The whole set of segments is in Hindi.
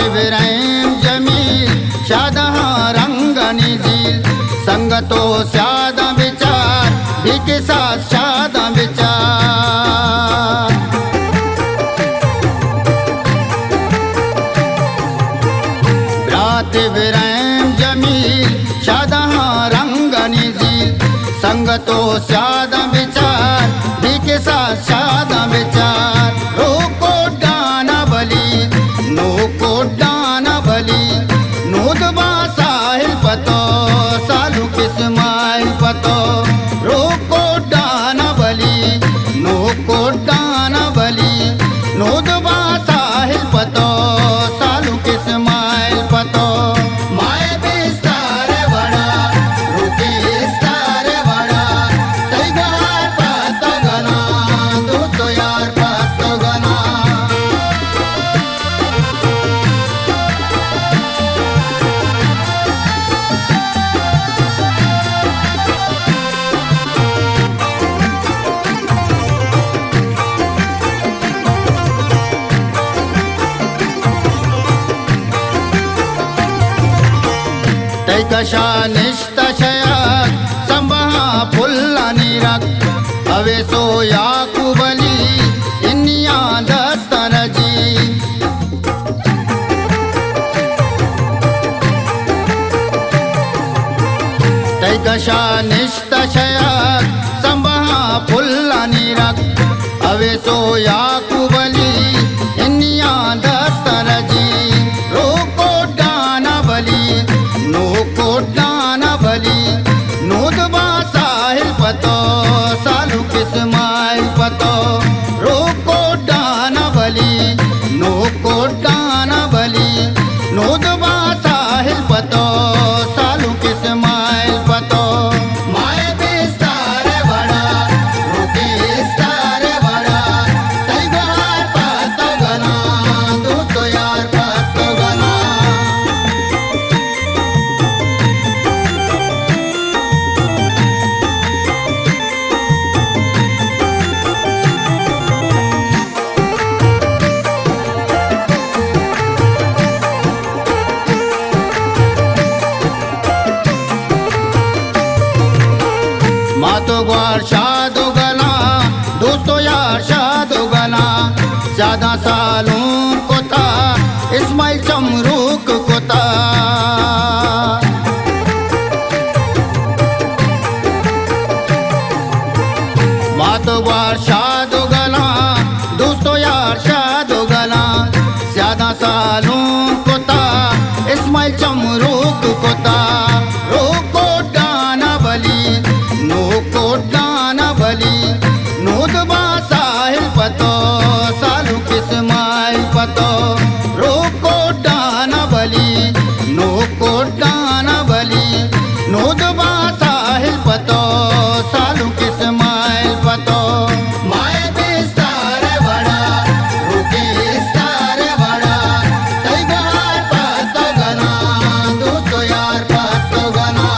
इब्राहिम जमील शादह रंग निजील संगतो स्यादा विचार के साथ शादा विचार इब्राहिम जमील शादह रंग निजील संगतो स्यादा विचार के साथ शादा विचार रोको डाना बली नो को डाना बली नोदबा साहिल पतो सालू किस्माइल पतो रोको डाना बली नो को डाना बली नोदबा साहिल पतो सालू किस्माइल पतो माय बिस्तार बड़ा रुके स्तार बड़ा तैगार पतो गना दोस्तों यार पतो गना कशा निष्तशयात संबहा फुल्ला निरक अवे सो याकुबली इन्निया दस्तरजी कशा निष्तशयात संबहा फुल्ला निरक अवे सो याकुबली इन्निया दस्तरजी रोको डाना बली नो को डाना बली नोदबा साहिल पतो सालू किस्माइल पतो रोको डाना बली नो को डाना बली नोदबा साहिल पतो सालू किस्माइल पतो माय बिस्तार बड़ा रुके स्तार बड़ा तैगार पतो गना दोस्तों यार पतो गना मातो ग्वार शादो गना दोस्तों यार शादो गना ज्यादा सालों को था इस्माइल चमरूक को था मातो ग्वार शादो गना दोस्तों यार शादो गना ज्यादा सालों को था इस्माइल चमरूक को था रोको डाना बली नो को डाना बली नोदबा साहिल पतो सालू किस्माइल पतो रोको डाना बली नो को डाना बली नोदबा साहिल पतो सालू किस्माइल पतो माय बिस्तार बड़ा रुके स्तार बड़ा तैगार पतो गना दोस्तों यार पतो गना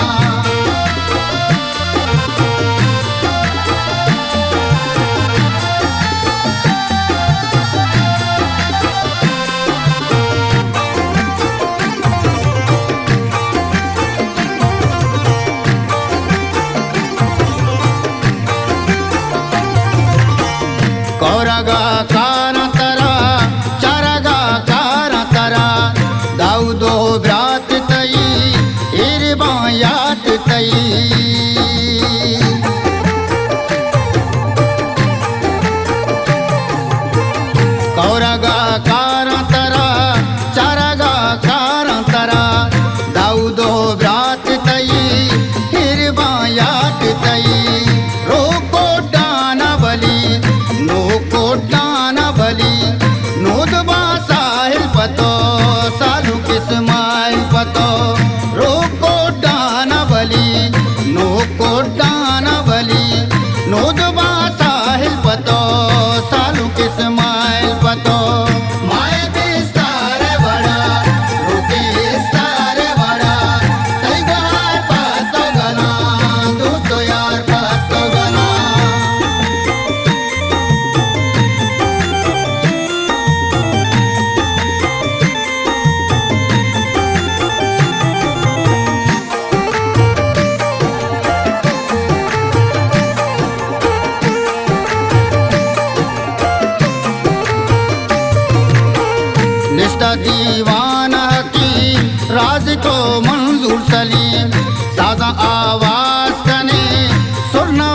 कौरगा काना तरा चारगा काना तरा दाऊदो ब्रात तई इरबायात तई कौरगा काना तरा चारगा काना तरा दाऊदो ब्रात तई इरबायात तई रोको डाना बली नो को डाना निष्ठा दीवाना की राज को मंजूर सलीम साजा आवाज कने सुरनो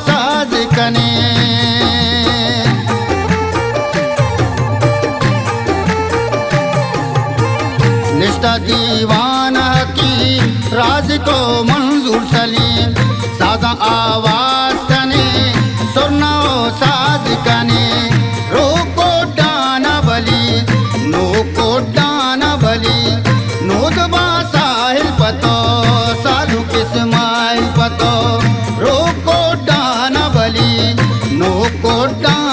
साज कने निष्ठा दीवाना की राज को मंजूर सलीम साजा आवाज कने सुरनो साज कने रोको डाना बली नो को डाना बली नोदबा साहिल पतो सालू किस्माइल पतो रोको डाना बली नो को डाना